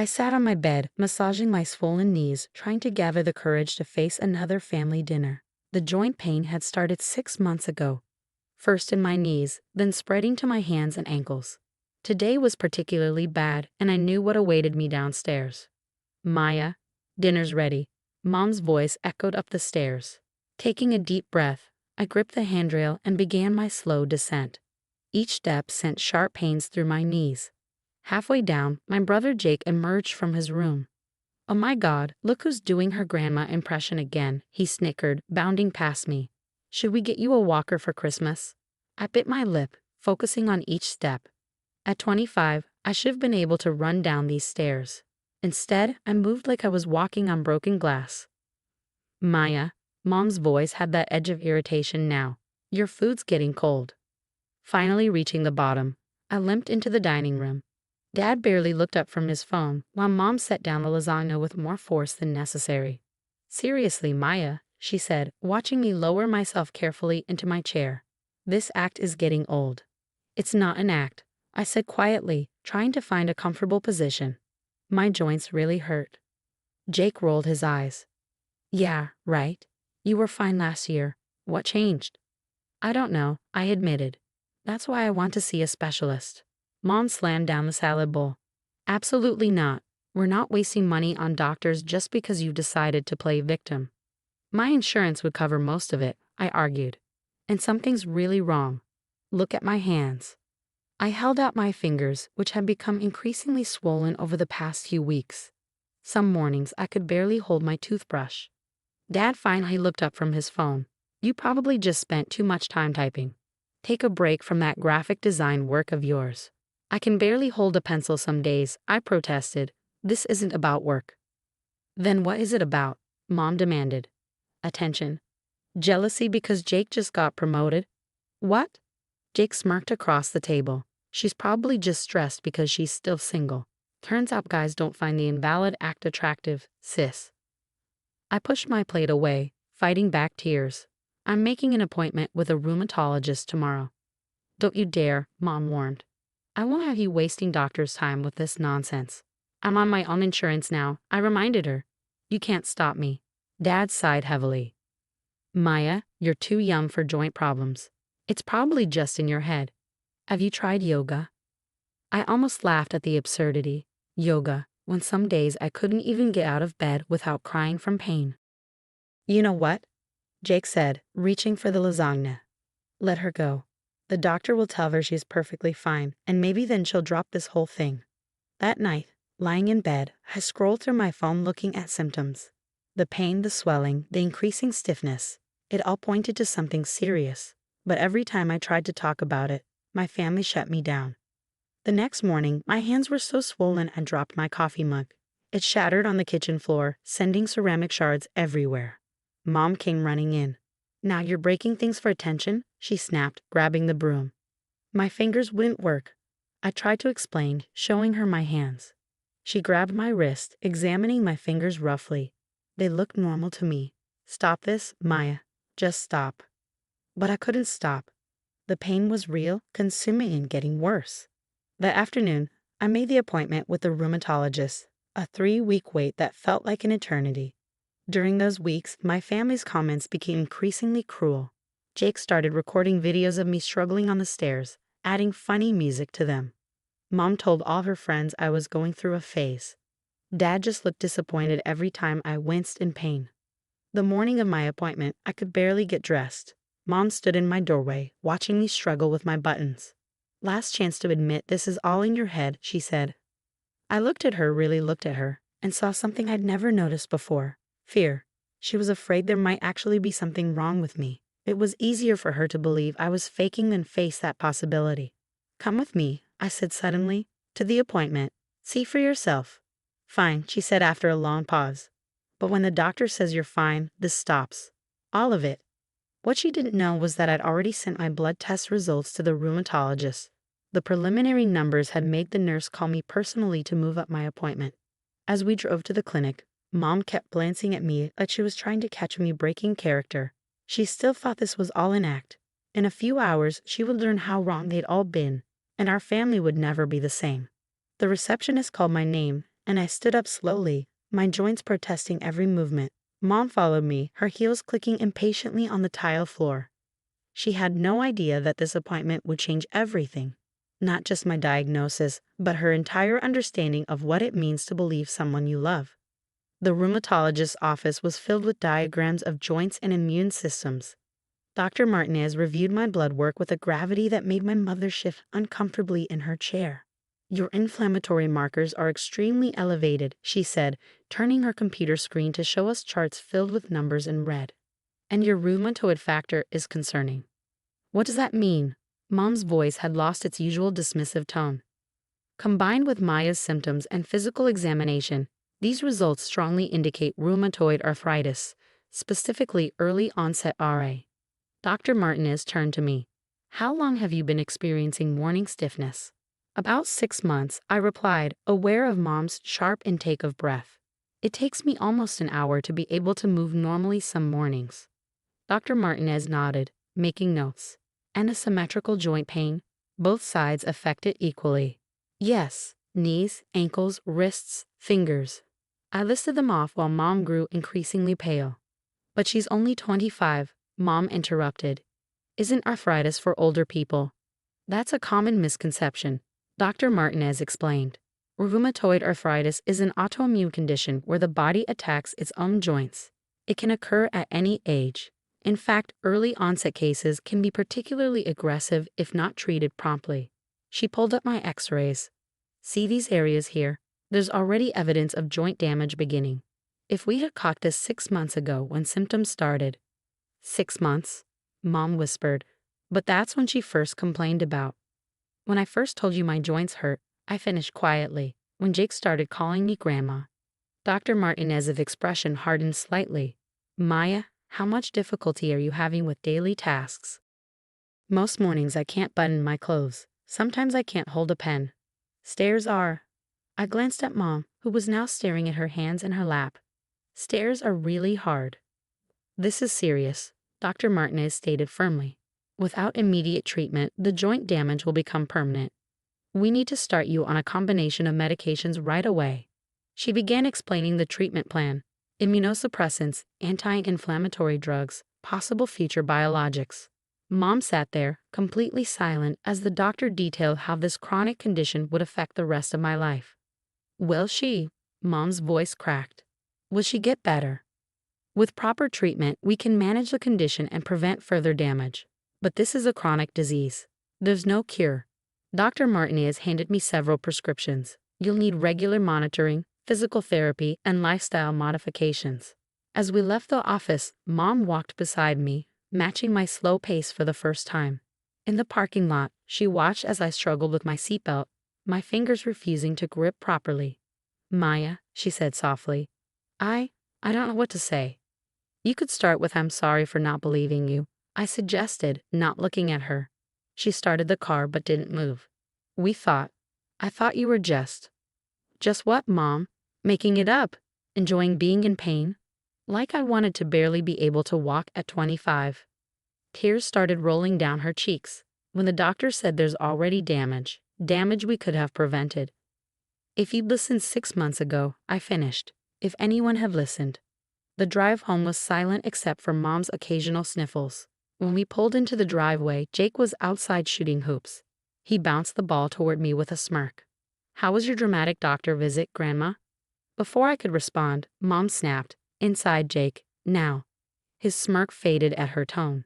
I sat on my bed, massaging my swollen knees, trying to gather the courage to face another family dinner. The joint pain had started 6 months ago, first in my knees, then spreading to my hands and ankles. Today was particularly bad, and I knew what awaited me downstairs. Maya, dinner's ready. Mom's voice echoed up the stairs. Taking a deep breath, I gripped the handrail and began my slow descent. Each step sent sharp pains through my knees. Halfway down, my brother Jake emerged from his room. "Oh my God, look who's doing her grandma impression again," he snickered, bounding past me. "Should we get you a walker for Christmas?" I bit my lip, focusing on each step. At 25, I should have been able to run down these stairs. Instead, I moved like I was walking on broken glass. "Maya," Mom's voice had that edge of irritation now. "Your food's getting cold." Finally reaching the bottom, I limped into the dining room. Dad barely looked up from his phone, while Mom set down the lasagna with more force than necessary. "Seriously, Maya," she said, watching me lower myself carefully into my chair. "This act is getting old." "It's not an act," I said quietly, trying to find a comfortable position. "My joints really hurt." Jake rolled his eyes. "Yeah, right. You were fine last year. What changed?" "I don't know," I admitted. "That's why I want to see a specialist." Mom slammed down the salad bowl. "Absolutely not. We're not wasting money on doctors just because you decided to play victim." "My insurance would cover most of it," I argued. "And something's really wrong. Look at my hands." I held out my fingers, which had become increasingly swollen over the past few weeks. Some mornings I could barely hold my toothbrush. Dad finally looked up from his phone. "You probably just spent too much time typing. Take a break from that graphic design work of yours." "I can barely hold a pencil some days," I protested. "This isn't about work." "Then what is it about?" Mom demanded. "Attention. Jealousy because Jake just got promoted." "What?" Jake smirked across the table. "She's probably just stressed because she's still single. Turns out guys don't find the invalid act attractive, sis." I pushed my plate away, fighting back tears. "I'm making an appointment with a rheumatologist tomorrow." "Don't you dare," Mom warned. "I won't have you wasting doctor's time with this nonsense." "I'm on my own insurance now," I reminded her. "You can't stop me." Dad sighed heavily. "Maya, you're too young for joint problems. It's probably just in your head. Have you tried yoga?" I almost laughed at the absurdity. Yoga, when some days I couldn't even get out of bed without crying from pain. "You know what?" Jake said, reaching for the lasagna. "Let her go. The doctor will tell her she's perfectly fine, and maybe then she'll drop this whole thing." That night, lying in bed, I scrolled through my phone looking at symptoms. The pain, the swelling, the increasing stiffness. It all pointed to something serious. But every time I tried to talk about it, my family shut me down. The next morning, my hands were so swollen I dropped my coffee mug. It shattered on the kitchen floor, sending ceramic shards everywhere. Mom came running in. "Now you're breaking things for attention?" she snapped, grabbing the broom. My fingers wouldn't work. I tried to explain, showing her my hands. She grabbed my wrist, examining my fingers roughly. "They look normal to me. Stop this, Maya. Just stop." But I couldn't stop. The pain was real, consuming and getting worse. That afternoon, I made the appointment with the rheumatologist, a 3-week wait that felt like an eternity. During those weeks, my family's comments became increasingly cruel. Jake started recording videos of me struggling on the stairs, adding funny music to them. Mom told all her friends I was going through a phase. Dad just looked disappointed every time I winced in pain. The morning of my appointment, I could barely get dressed. Mom stood in my doorway, watching me struggle with my buttons. "Last chance to admit this is all in your head," she said. I really looked at her, and saw something I'd never noticed before. Fear. She was afraid there might actually be something wrong with me. It was easier for her to believe I was faking than face that possibility. "Come with me," I said suddenly, "to the appointment. See for yourself." "Fine," she said after a long pause. "But when the doctor says you're fine, this stops. All of it." What she didn't know was that I'd already sent my blood test results to the rheumatologist. The preliminary numbers had made the nurse call me personally to move up my appointment. As we drove to the clinic, Mom kept glancing at me like she was trying to catch me breaking character. She still thought this was all an act. In a few hours, she would learn how wrong they'd all been, and our family would never be the same. The receptionist called my name, and I stood up slowly, my joints protesting every movement. Mom followed me, her heels clicking impatiently on the tile floor. She had no idea that this appointment would change everything. Not just my diagnosis, but her entire understanding of what it means to believe someone you love. The rheumatologist's office was filled with diagrams of joints and immune systems. Dr. Martinez reviewed my blood work with a gravity that made my mother shift uncomfortably in her chair. Your inflammatory markers are extremely elevated, she said, turning her computer screen to show us charts filled with numbers in red. And your rheumatoid factor is concerning. What does that mean? Mom's voice had lost its usual dismissive tone. Combined with Maya's symptoms and physical examination, these results strongly indicate rheumatoid arthritis, specifically early onset RA. Dr. Martinez turned to me. How long have you been experiencing morning stiffness? About 6 months, I replied, aware of Mom's sharp intake of breath. It takes me almost an hour to be able to move normally some mornings. Dr. Martinez nodded, making notes. And a symmetrical joint pain? Both sides affected equally. Yes, knees, ankles, wrists, fingers. I listed them off while Mom grew increasingly pale. But she's only 25, Mom interrupted. Isn't arthritis for older people? That's a common misconception, Dr. Martinez explained. Rheumatoid arthritis is an autoimmune condition where the body attacks its own joints. It can occur at any age. In fact, early onset cases can be particularly aggressive if not treated promptly. She pulled up my x-rays. See these areas here? There's already evidence of joint damage beginning. If we had caught this 6 months ago when symptoms started. 6 months? Mom whispered. But that's when she first complained about. When I first told you my joints hurt, I finished quietly, when Jake started calling me Grandma. Dr. Martinez's expression hardened slightly. Maya, how much difficulty are you having with daily tasks? Most mornings I can't button my clothes. Sometimes I can't hold a pen. Stairs are. I glanced at Mom, who was now staring at her hands in her lap. Stairs are really hard. This is serious, Dr. Martinez stated firmly. Without immediate treatment, the joint damage will become permanent. We need to start you on a combination of medications right away. She began explaining the treatment plan. Immunosuppressants, anti-inflammatory drugs, possible future biologics. Mom sat there, completely silent, as the doctor detailed how this chronic condition would affect the rest of my life. Will she? Mom's voice cracked. Will she get better? With proper treatment, we can manage the condition and prevent further damage. But this is a chronic disease. There's no cure. Dr. Martinez handed me several prescriptions. You'll need regular monitoring, physical therapy, and lifestyle modifications. As we left the office, Mom walked beside me, matching my slow pace for the first time. In the parking lot, she watched as I struggled with my seatbelt, my fingers refusing to grip properly. Maya, she said softly, I don't know what to say. You could start with I'm sorry for not believing you, I suggested, not looking at her. She started the car but didn't move. I thought you were just what, Mom? Making it up? Enjoying being in pain? Like I wanted to barely be able to walk at 25. Tears started rolling down her cheeks when the doctor said there's already damage we could have prevented. If you'd listened 6 months ago, I finished. If anyone had listened. The drive home was silent except for Mom's occasional sniffles. When we pulled into the driveway, Jake was outside shooting hoops. He bounced the ball toward me with a smirk. How was your dramatic doctor visit, Grandma? Before I could respond, Mom snapped, inside Jake, now. His smirk faded at her tone.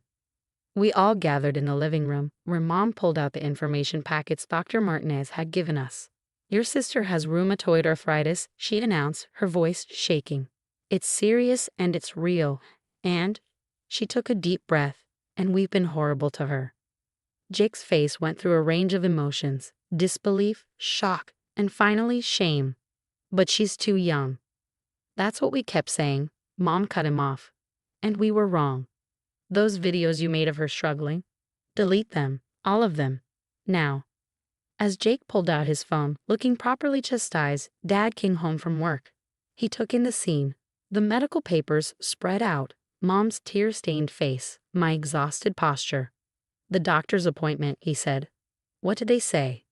We all gathered in the living room, where Mom pulled out the information packets Dr. Martinez had given us. Your sister has rheumatoid arthritis, she announced, her voice shaking. It's serious and it's real, and she took a deep breath, and we've been horrible to her. Jake's face went through a range of emotions, disbelief, shock, and finally shame. But she's too young. That's what we kept saying. Mom cut him off. And we were wrong. Those videos you made of her struggling, delete them, all of them, now. As Jake pulled out his phone, looking properly chastised, Dad came home from work. He took in the scene, the medical papers spread out, Mom's tear-stained face, my exhausted posture. The doctor's appointment, he said. What did they say?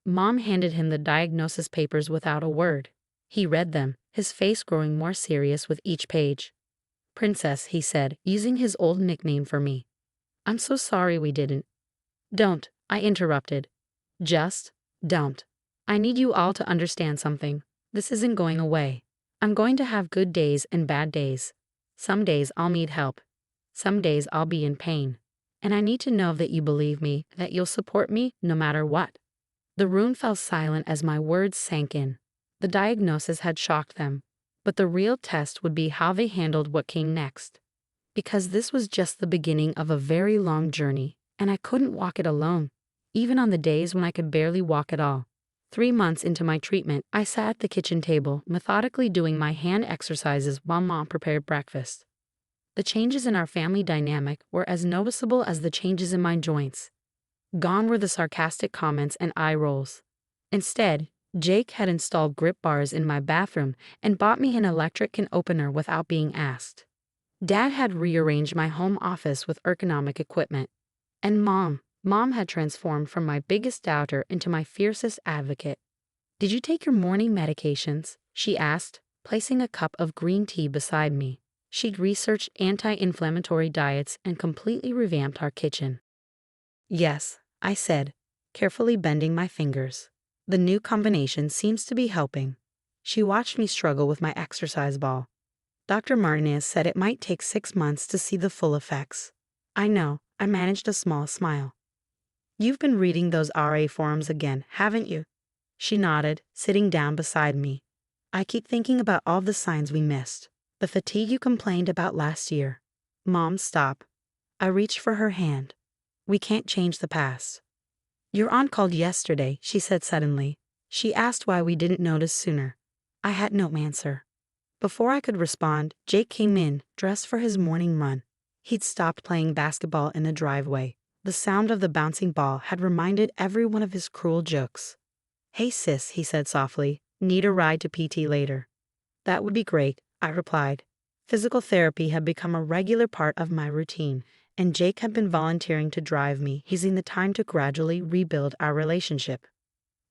Mom handed him the diagnosis papers without a word. He read them, his face growing more serious with each page. "Princess," he said, using his old nickname for me. "I'm so sorry we didn't." "Don't," I interrupted. "Just don't. I need you all to understand something. This isn't going away. I'm going to have good days and bad days. Some days I'll need help. Some days I'll be in pain. And I need to know that you believe me, that you'll support me no matter what." The room fell silent as my words sank in. The diagnosis had shocked them, but the real test would be how they handled what came next. Because this was just the beginning of a very long journey, and I couldn't walk it alone, even on the days when I could barely walk at all. 3 months into my treatment, I sat at the kitchen table, methodically doing my hand exercises while Mom prepared breakfast. The changes in our family dynamic were as noticeable as the changes in my joints. Gone were the sarcastic comments and eye rolls. Instead, Jake had installed grip bars in my bathroom and bought me an electric can opener without being asked. Dad had rearranged my home office with ergonomic equipment. And Mom had transformed from my biggest doubter into my fiercest advocate. "Did you take your morning medications?" she asked, placing a cup of green tea beside me. She'd researched anti-inflammatory diets and completely revamped our kitchen. "Yes," I said, carefully bending my fingers. "The new combination seems to be helping." She watched me struggle with my exercise ball. "Dr. Martinez said it might take 6 months to see the full effects." "I know," I managed a small smile. "You've been reading those RA forums again, haven't you?" She nodded, sitting down beside me. "I keep thinking about all the signs we missed. The fatigue you complained about last year." "Mom, stop." I reached for her hand. "We can't change the past." "Your aunt called yesterday," she said suddenly. She asked why we didn't notice sooner. I had no answer. Before I could respond, Jake came in, dressed for his morning run. He'd stopped playing basketball in the driveway. The sound of the bouncing ball had reminded everyone of his cruel jokes. "Hey sis," he said softly, "need a ride to PT later?" "That would be great," I replied. Physical therapy had become a regular part of my routine, and Jake had been volunteering to drive me, using the time to gradually rebuild our relationship.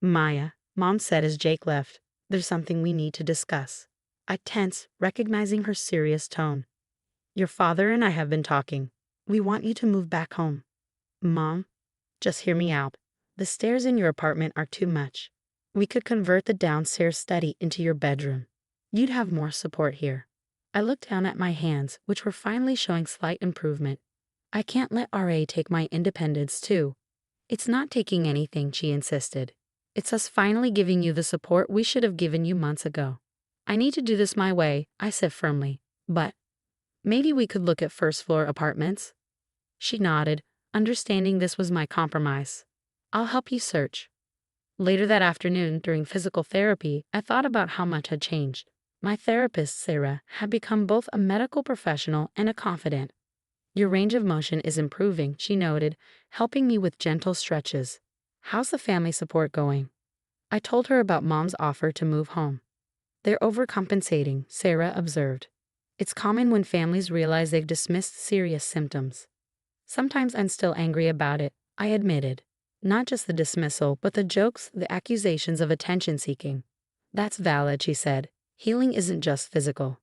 "Maya," Mom said as Jake left, "there's something we need to discuss." I tensed, recognizing her serious tone. "Your father and I have been talking. We want you to move back home." "Mom, just hear me out. The stairs in your apartment are too much. We could convert the downstairs study into your bedroom. You'd have more support here." I looked down at my hands, which were finally showing slight improvement. "I can't let RA take my independence too." "It's not taking anything," she insisted. "It's us finally giving you the support we should have given you months ago." "I need to do this my way," I said firmly. "But maybe we could look at first-floor apartments?" She nodded, understanding this was my compromise. "I'll help you search." Later that afternoon, during physical therapy, I thought about how much had changed. My therapist, Sarah, had become both a medical professional and a confidant. "Your range of motion is improving," she noted, helping me with gentle stretches. "How's the family support going?" I told her about Mom's offer to move home. "They're overcompensating," Sarah observed. "It's common when families realize they've dismissed serious symptoms." "Sometimes I'm still angry about it," I admitted. "Not just the dismissal, but the jokes, the accusations of attention-seeking." "That's valid," she said. "Healing isn't just physical."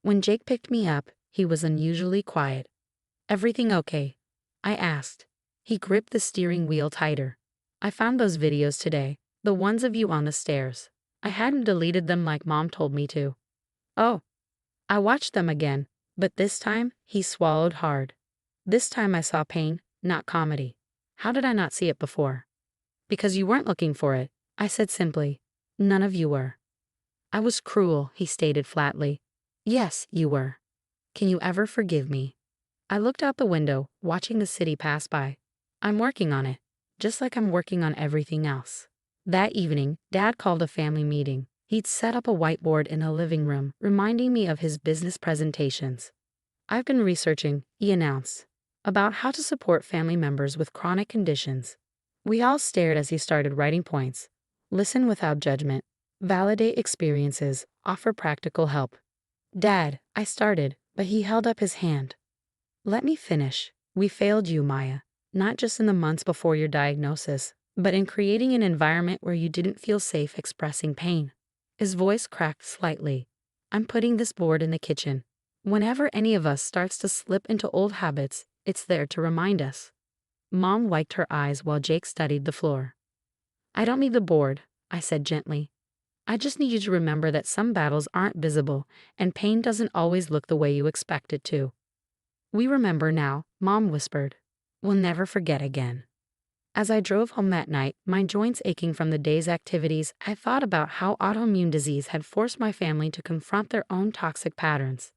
When Jake picked me up, he was unusually quiet. "Everything okay?" I asked. He gripped the steering wheel tighter. "I found those videos today, the ones of you on the stairs. I hadn't deleted them like Mom told me to." "Oh." I watched them again, but this time he swallowed hard. "This time I saw pain, not comedy." "How did I not see it before?" "Because you weren't looking for it," I said simply. "None of you were." "I was cruel," he stated flatly. "Yes, you were. Can you ever forgive me?" I looked out the window, watching the city pass by. "I'm working on it, just like I'm working on everything else." That evening, Dad called a family meeting. He'd set up a whiteboard in the living room, reminding me of his business presentations. "I've been researching," he announced, "about how to support family members with chronic conditions." We all stared as he started writing points. "Listen without judgment. Validate experiences. Offer practical help." "Dad," I started, but he held up his hand. "Let me finish. We failed you, Maya, not just in the months before your diagnosis, but in creating an environment where you didn't feel safe expressing pain. His voice cracked slightly. I'm putting this board in the kitchen. Whenever any of us starts to slip into old habits, it's there to remind us. Mom wiped her eyes while Jake studied the floor. I don't need the board, I said gently. I just need you to remember that some battles aren't visible, and pain doesn't always look the way you expect it to. We remember now, Mom whispered. We'll never forget again. As I drove home that night, my joints aching from the day's activities, I thought about how autoimmune disease had forced my family to confront their own toxic patterns.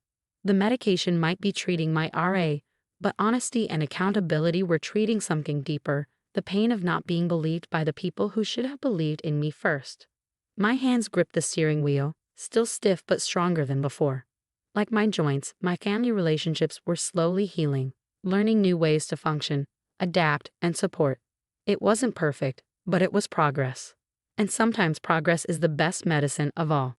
The medication might be treating my RA, but honesty and accountability were treating something deeper, the pain of not being believed by the people who should have believed in me first. My hands gripped the steering wheel, still stiff but stronger than before. Like my joints, my family relationships were slowly healing, learning new ways to function, adapt, and support. It wasn't perfect, but it was progress. And sometimes progress is the best medicine of all.